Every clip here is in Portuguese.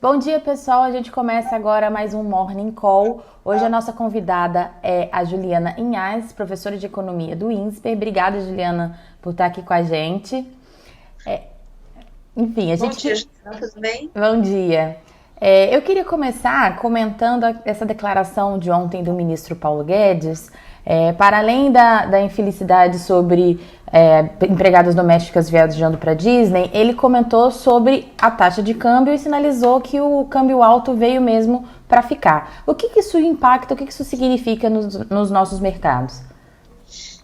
Bom dia, pessoal. A gente começa agora mais um Morning Call. Hoje a nossa convidada é a Juliana Inhas, professora de economia do INSPER. Obrigada, Juliana, por estar aqui com a gente. Enfim, a Bom gente dia, que... Juliana, tudo bem? Bom dia. Eu queria começar comentando essa declaração de ontem do ministro Paulo Guedes. Para além da infelicidade sobre empregadas domésticas viajando para Disney, ele comentou sobre a taxa de câmbio e sinalizou que o câmbio alto veio mesmo para ficar. O que isso impacta, o que isso significa nos nossos mercados?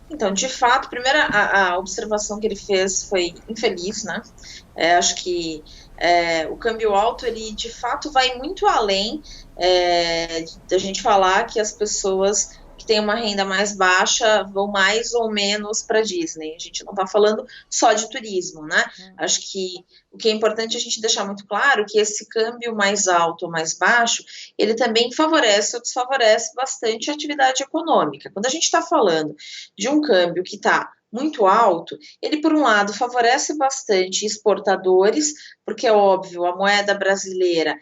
Então, de fato, primeiro a observação que ele fez foi infeliz, né? Acho que o câmbio alto, ele de fato vai muito além da gente falar que as pessoas que têm uma renda mais baixa vão mais ou menos para Disney. A gente não está falando só de turismo, né? Acho que o que é importante a gente deixar muito claro que esse câmbio mais alto ou mais baixo, ele também favorece ou desfavorece bastante a atividade econômica. Quando a gente está falando de um câmbio que está muito alto, ele, por um lado, favorece bastante exportadores, porque é óbvio, a moeda brasileira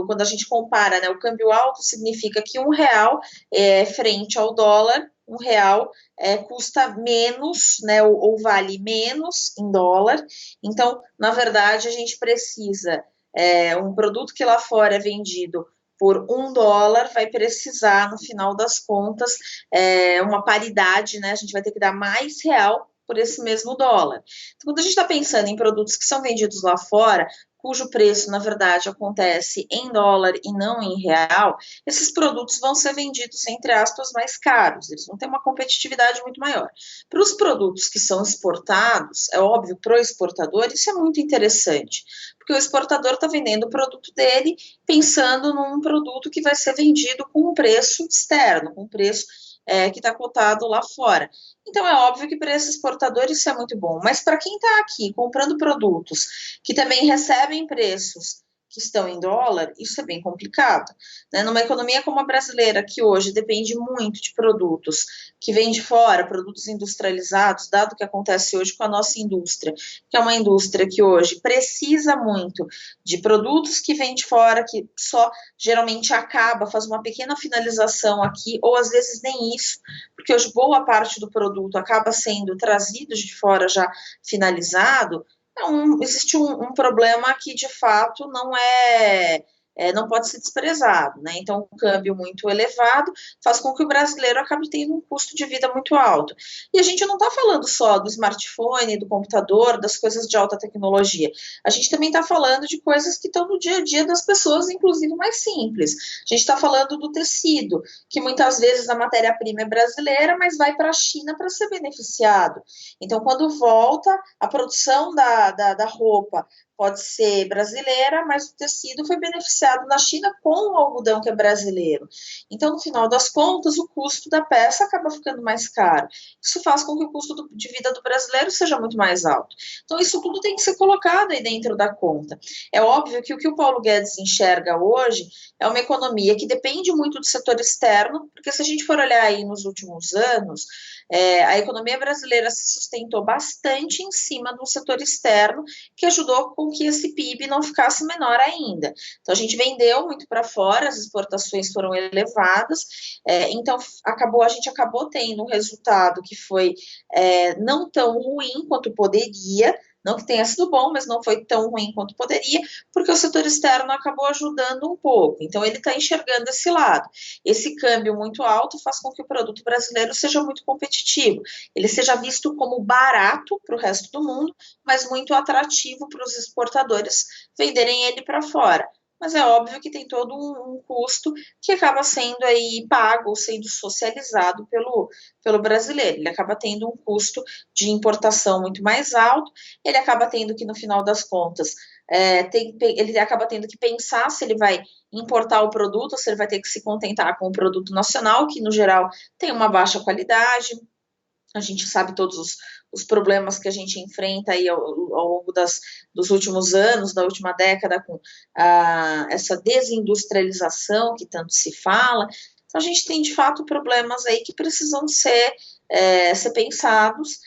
quando a gente compara, né, o câmbio alto significa que R$ 1 frente ao dólar, R$ 1 custa menos, né, ou vale menos em dólar. Então, na verdade, a gente precisa um produto que lá fora é vendido por US$ 1 vai precisar, no final das contas, uma paridade, né? A gente vai ter que dar mais real por esse mesmo dólar. Então, quando a gente está pensando em produtos que são vendidos lá fora, cujo preço, na verdade, acontece em dólar e não em real, esses produtos vão ser vendidos, entre aspas, mais caros, eles vão ter uma competitividade muito maior. Para os produtos que são exportados, é óbvio, para o exportador, isso é muito interessante, porque o exportador está vendendo o produto dele pensando num produto que vai ser vendido com um preço externo, com um preço que está cotado lá fora. Então, é óbvio que para esses exportadores isso é muito bom, mas para quem está aqui comprando produtos que também recebem preços que estão em dólar, isso é bem complicado. Né? Numa economia como a brasileira, que hoje depende muito de produtos que vêm de fora, produtos industrializados, dado o que acontece hoje com a nossa indústria, que é uma indústria que hoje precisa muito de produtos que vêm de fora, que só geralmente acaba, faz uma pequena finalização aqui, ou às vezes nem isso, porque hoje boa parte do produto acaba sendo trazido de fora já finalizado. Existe um problema que de fato não pode ser desprezado, né? Então, o câmbio muito elevado faz com que o brasileiro acabe tendo um custo de vida muito alto. E a gente não está falando só do smartphone, do computador, das coisas de alta tecnologia. A gente também está falando de coisas que estão no dia a dia das pessoas, inclusive mais simples. A gente está falando do tecido, que muitas vezes a matéria-prima é brasileira, mas vai para a China para ser beneficiado. Então, quando volta, a produção da roupa pode ser brasileira, mas o tecido foi beneficiado na China com o algodão que é brasileiro. Então, no final das contas, o custo da peça acaba ficando mais caro. Isso faz com que o custo de vida do brasileiro seja muito mais alto. Então, isso tudo tem que ser colocado aí dentro da conta. É óbvio que o que o Paulo Guedes enxerga hoje é uma economia que depende muito do setor externo, porque se a gente for olhar aí nos últimos anos, a economia brasileira se sustentou bastante em cima do setor externo, que ajudou com que esse PIB não ficasse menor ainda. Então, a gente vendeu muito para fora, as exportações foram elevadas, então a gente acabou tendo um resultado que foi não tão ruim quanto poderia, não que tenha sido bom, mas não foi tão ruim quanto poderia, porque o setor externo acabou ajudando um pouco. Então, ele está enxergando esse lado. Esse câmbio muito alto faz com que o produto brasileiro seja muito competitivo, ele seja visto como barato para o resto do mundo, mas muito atrativo para os exportadores venderem ele para fora. Mas é óbvio que tem todo um custo que acaba sendo aí pago ou sendo socializado pelo brasileiro. Ele acaba tendo um custo de importação muito mais alto, ele acaba tendo que, no final das contas, ele acaba tendo que pensar se ele vai importar o produto ou se ele vai ter que se contentar com o produto nacional, que no geral tem uma baixa qualidade. A gente sabe todos os problemas que a gente enfrenta aí ao longo dos últimos anos, da última década, com essa desindustrialização que tanto se fala. Então, a gente tem, de fato, problemas aí que precisam ser pensados.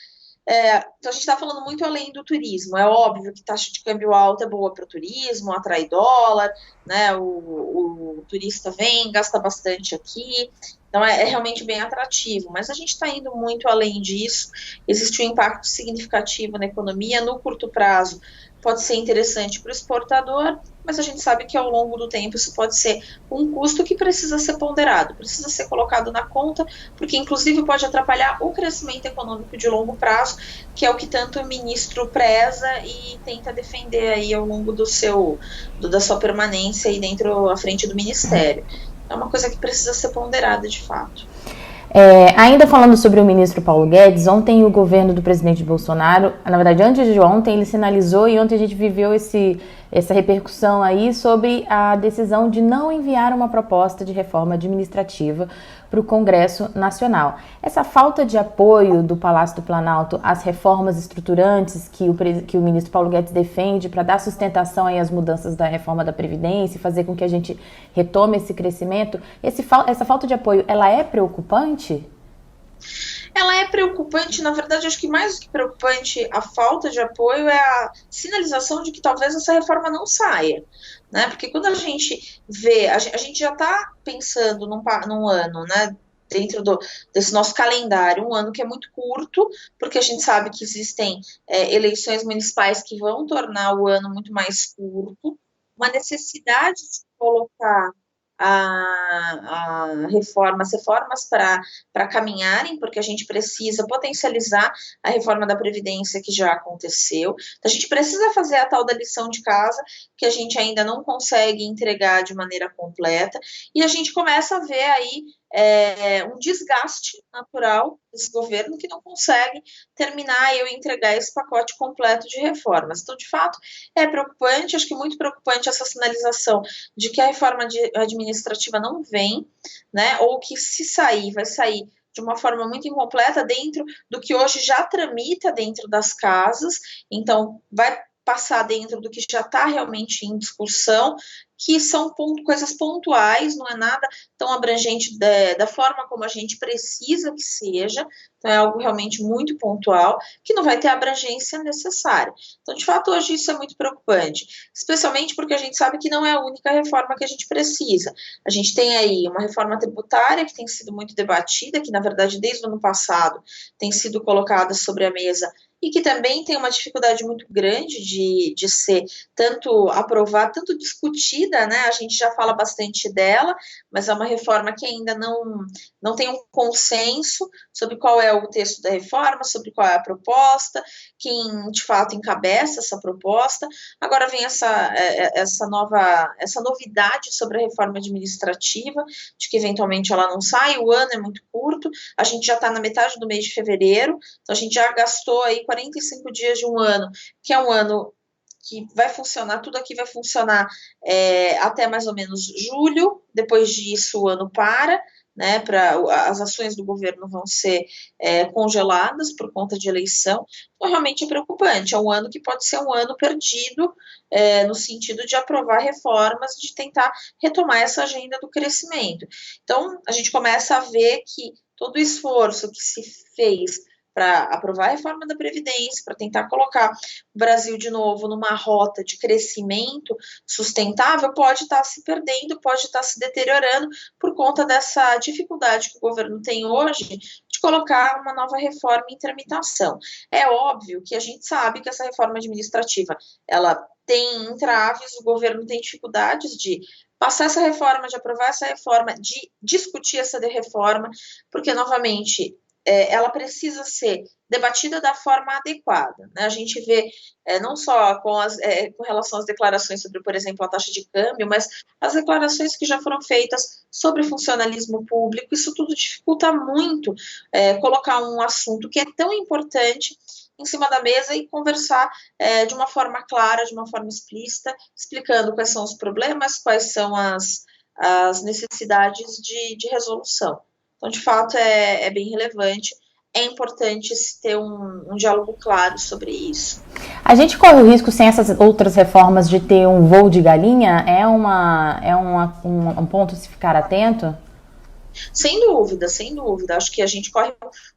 Então a gente está falando muito além do turismo. É óbvio que taxa de câmbio alta é boa para o turismo, atrai dólar, né? O turista vem, gasta bastante aqui. Então é realmente bem atrativo, mas a gente está indo muito além disso. Existe um impacto significativo na economia. No curto prazo pode ser interessante para o exportador, mas a gente sabe que ao longo do tempo isso pode ser um custo que precisa ser ponderado, precisa ser colocado na conta, porque inclusive pode atrapalhar o crescimento econômico de longo prazo, que é o que tanto o ministro preza e tenta defender aí ao longo da sua permanência aí dentro à frente do ministério. É uma coisa que precisa ser ponderada de fato. Ainda falando sobre o ministro Paulo Guedes, ontem o governo do presidente Bolsonaro, na verdade antes de ontem, ele sinalizou e ontem a gente viveu essa repercussão aí sobre a decisão de não enviar uma proposta de reforma administrativa para o Congresso Nacional. Essa falta de apoio do Palácio do Planalto às reformas estruturantes que o ministro Paulo Guedes defende para dar sustentação aí às mudanças da reforma da Previdência e fazer com que a gente retome esse crescimento, essa falta de apoio, ela é preocupante? Ela é preocupante, na verdade, acho que mais do que preocupante, a falta de apoio é a sinalização de que talvez essa reforma não saia, né? Porque quando a gente vê, a gente já está pensando num ano, né? Dentro desse nosso calendário, um ano que é muito curto, porque a gente sabe que existem eleições municipais que vão tornar o ano muito mais curto, uma necessidade de colocar as reformas para caminharem, porque a gente precisa potencializar a reforma da Previdência que já aconteceu. Então, a gente precisa fazer a tal da lição de casa, que a gente ainda não consegue entregar de maneira completa, e a gente começa a ver aí um desgaste natural desse governo que não consegue terminar e entregar esse pacote completo de reformas. Então, de fato, é preocupante, acho que muito preocupante essa sinalização de que a reforma administrativa não vem, né, ou que se sair, vai sair de uma forma muito incompleta dentro do que hoje já tramita dentro das casas, então vai passar dentro do que já está realmente em discussão, que são coisas pontuais, não é nada tão abrangente da forma como a gente precisa que seja, então é algo realmente muito pontual, que não vai ter a abrangência necessária. Então, de fato, hoje isso é muito preocupante, especialmente porque a gente sabe que não é a única reforma que a gente precisa. A gente tem aí uma reforma tributária que tem sido muito debatida, que na verdade desde o ano passado tem sido colocada sobre a mesa e que também tem uma dificuldade muito grande de ser tanto aprovada, tanto discutida, né? A gente já fala bastante dela, mas é uma reforma que ainda não tem um consenso sobre qual é o texto da reforma, sobre qual é a proposta, quem de fato encabeça essa proposta. Agora vem essa novidade sobre a reforma administrativa, de que eventualmente ela não sai, o ano é muito curto, a gente já está na metade do mês de fevereiro, então a gente já gastou aí 45 dias de um ano, que é um ano que vai funcionar, tudo aqui vai funcionar até mais ou menos julho, depois disso o ano para, né, as ações do governo vão ser congeladas por conta de eleição, então realmente é preocupante, é um ano que pode ser um ano perdido, no sentido de aprovar reformas, de tentar retomar essa agenda do crescimento. Então, a gente começa a ver que todo o esforço que se fez para aprovar a reforma da Previdência, para tentar colocar o Brasil de novo numa rota de crescimento sustentável, pode estar se perdendo, pode estar se deteriorando por conta dessa dificuldade que o governo tem hoje de colocar uma nova reforma em tramitação. É óbvio que a gente sabe que essa reforma administrativa, ela tem entraves, o governo tem dificuldades de passar essa reforma, de aprovar essa reforma, de discutir essa reforma, porque, novamente, ela precisa ser debatida da forma adequada, né? A gente vê não só com relação às declarações sobre, por exemplo, a taxa de câmbio, mas as declarações que já foram feitas sobre funcionalismo público, isso tudo dificulta muito colocar um assunto que é tão importante em cima da mesa e conversar de uma forma clara, de uma forma explícita, explicando quais são os problemas, quais são as necessidades de resolução. Então, de fato, é bem relevante. É importante se ter um diálogo claro sobre isso. A gente corre o risco, sem essas outras reformas, de ter um voo de galinha? É um ponto a se ficar atento? Sem dúvida, sem dúvida. Acho que a gente corre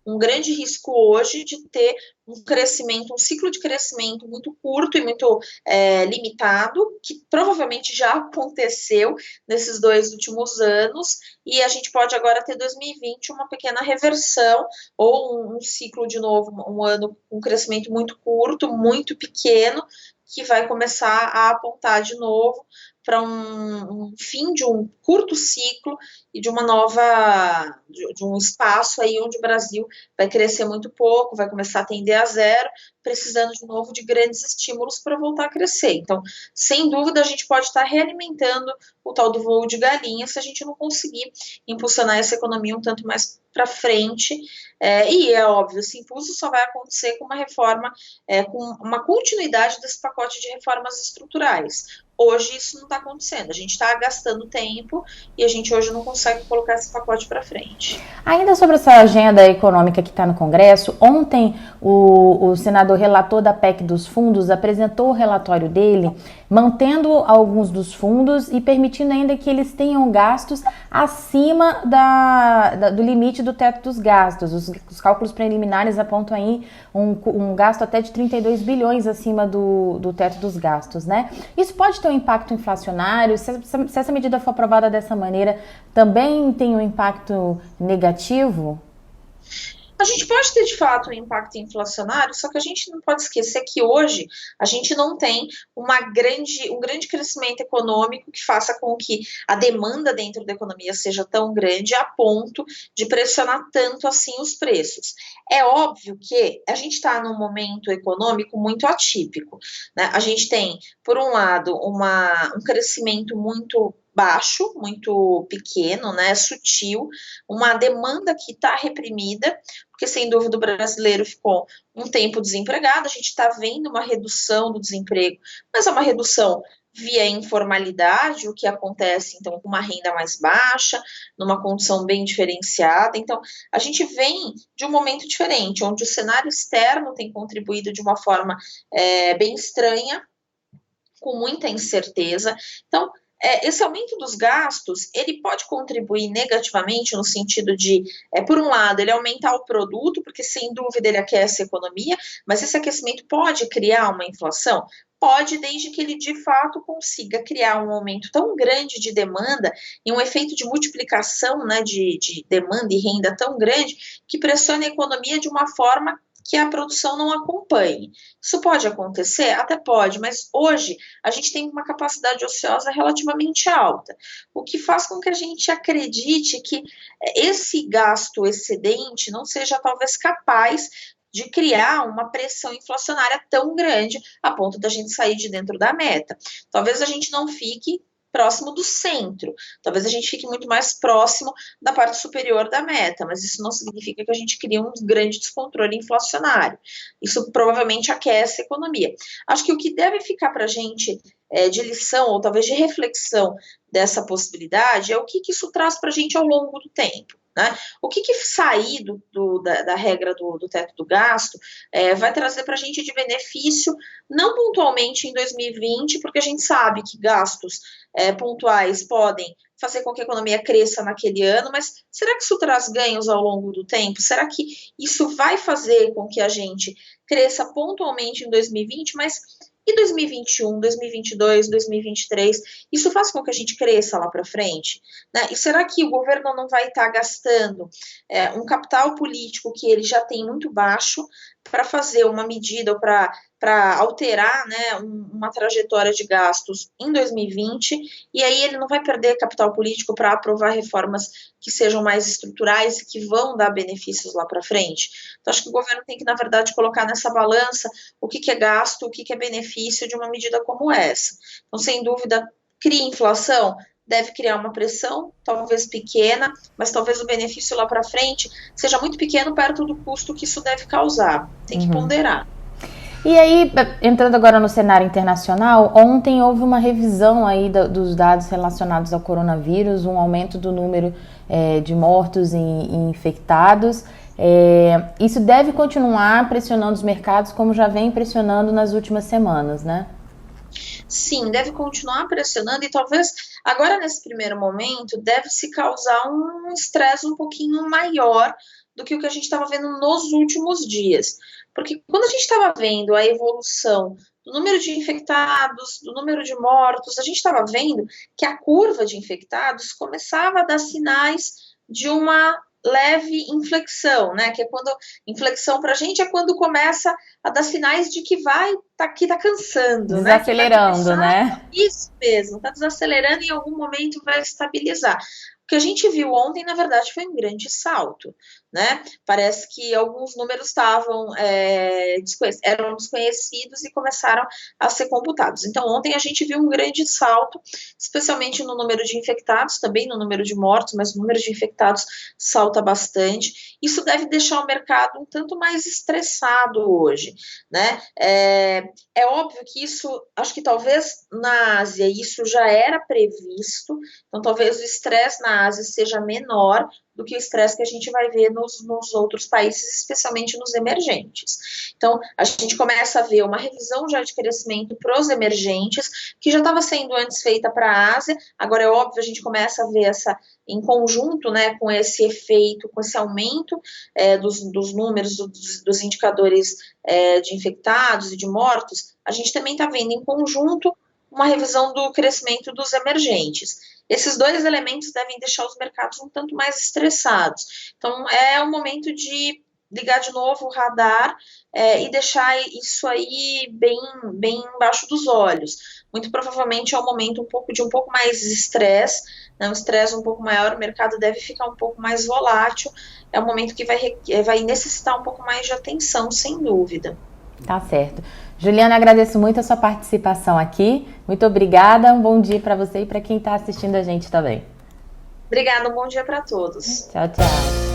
um grande risco hoje de ter um crescimento, um ciclo de crescimento muito curto e muito limitado, que provavelmente já aconteceu nesses 2 últimos anos, e a gente pode agora ter 2020 uma pequena reversão, ou um ciclo de novo, um ano com um crescimento muito curto, muito pequeno, que vai começar a apontar de novo para um fim de um curto ciclo e de uma nova, de um espaço aí onde o Brasil vai crescer muito pouco, vai começar a tender a zero, precisando de novo de grandes estímulos para voltar a crescer. Então, sem dúvida, a gente pode estar realimentando o tal do voo de galinha se a gente não conseguir impulsionar essa economia um tanto mais para frente, e é óbvio, esse impulso só vai acontecer com uma reforma, com uma continuidade desse pacote de reformas estruturais. Hoje isso não está acontecendo, a gente está gastando tempo e a gente hoje não consegue colocar esse pacote para frente. Ainda sobre essa agenda econômica que está no Congresso, ontem o senador relator da PEC dos fundos apresentou o relatório dele, mantendo alguns dos fundos e permitindo ainda que eles tenham gastos acima do limite do teto dos gastos. Os cálculos preliminares apontam aí um gasto até de 32 bilhões acima do teto dos gastos, né? Isso pode ter um impacto inflacionário? Se essa medida for aprovada dessa maneira, também tem um impacto negativo? A gente pode ter, de fato, um impacto inflacionário, só que a gente não pode esquecer que hoje a gente não tem um grande crescimento econômico que faça com que a demanda dentro da economia seja tão grande a ponto de pressionar tanto assim os preços. É óbvio que a gente está num momento econômico muito atípico, né? A gente tem, por um lado, um crescimento muito baixo, muito pequeno, né, sutil, uma demanda que está reprimida, porque sem dúvida o brasileiro ficou um tempo desempregado, a gente está vendo uma redução do desemprego, mas é uma redução via informalidade, o que acontece então com uma renda mais baixa, numa condição bem diferenciada. Então a gente vem de um momento diferente, onde o cenário externo tem contribuído de uma forma bem estranha, com muita incerteza. Então esse aumento dos gastos, ele pode contribuir negativamente no sentido de, por um lado, ele aumentar o produto, porque sem dúvida ele aquece a economia, mas esse aquecimento pode criar uma inflação? Pode, desde que ele de fato consiga criar um aumento tão grande de demanda e um efeito de multiplicação, né, de demanda e renda tão grande que pressione a economia de uma forma que a produção não acompanhe. Isso pode acontecer? Até pode, mas hoje a gente tem uma capacidade ociosa relativamente alta, o que faz com que a gente acredite que esse gasto excedente não seja talvez capaz de criar uma pressão inflacionária tão grande a ponto da gente sair de dentro da meta. Talvez a gente não fique próximo do centro, talvez a gente fique muito mais próximo da parte superior da meta, mas isso não significa que a gente crie um grande descontrole inflacionário. Isso provavelmente aquece a economia. Acho que o que deve ficar para a gente de lição, ou talvez de reflexão dessa possibilidade, é o que isso traz para a gente ao longo do tempo. Né? O que sair da regra do teto do gasto vai trazer para a gente de benefício, não pontualmente em 2020, porque a gente sabe que gastos pontuais podem fazer com que a economia cresça naquele ano, mas será que isso traz ganhos ao longo do tempo? Será que isso vai fazer com que a gente cresça pontualmente em 2020, mas e 2021, 2022, 2023, isso faz com que a gente cresça lá para frente? Né? E será que o governo não vai estar gastando um capital político que ele já tem muito baixo para fazer uma medida ou para alterar, né, uma trajetória de gastos em 2020, e aí ele não vai perder capital político para aprovar reformas que sejam mais estruturais e que vão dar benefícios lá para frente? Então, acho que o governo tem que, na verdade, colocar nessa balança o que é gasto, o que é benefício de uma medida como essa. Então, sem dúvida, cria inflação, deve criar uma pressão, talvez pequena, mas talvez o benefício lá para frente seja muito pequeno perto do custo que isso deve causar. Tem que ponderar. E aí, entrando agora no cenário internacional, ontem houve uma revisão aí dos dados relacionados ao coronavírus, um aumento do número de mortos e infectados. Isso deve continuar pressionando os mercados, como já vem pressionando nas últimas semanas, né? Sim, deve continuar pressionando, e talvez Agora, nesse primeiro momento, deve se causar um estresse um pouquinho maior do que o que a gente estava vendo nos últimos dias. Porque quando a gente estava vendo a evolução do número de infectados, do número de mortos, a gente estava vendo que a curva de infectados começava a dar sinais de uma leve inflexão, né? Que é quando inflexão para a gente é quando começa a dar sinais de que tá cansando, desacelerando, né? Isso mesmo, tá desacelerando e em algum momento vai estabilizar. O que a gente viu ontem, na verdade, foi um grande salto, né? Parece que alguns números eram desconhecidos e começaram a ser computados. Então, ontem a gente viu um grande salto, especialmente no número de infectados, também no número de mortos, mas o número de infectados salta bastante. Isso deve deixar o mercado um tanto mais estressado hoje, né? É óbvio que isso, acho que talvez na Ásia isso já era previsto, então talvez o estresse na Ásia seja menor do que o estresse que a gente vai ver nos outros países, especialmente nos emergentes. Então, a gente começa a ver uma revisão já de crescimento para os emergentes, que já estava sendo antes feita para a Ásia, agora é óbvio, a gente começa a ver essa em conjunto, né, com esse efeito, com esse aumento dos números, dos indicadores de infectados e de mortos, a gente também está vendo em conjunto uma revisão do crescimento dos emergentes. Esses dois elementos devem deixar os mercados um tanto mais estressados. Então, é o momento de ligar de novo o radar e deixar isso aí bem embaixo dos olhos. Muito provavelmente é um momento de um pouco mais de estresse, né, um estresse um pouco maior, o mercado deve ficar um pouco mais volátil, é um momento que vai necessitar um pouco mais de atenção, sem dúvida. Tá certo. Juliana, agradeço muito a sua participação aqui. Muito obrigada. Um bom dia para você e para quem está assistindo a gente também. Obrigada, um bom dia para todos. Tchau, tchau.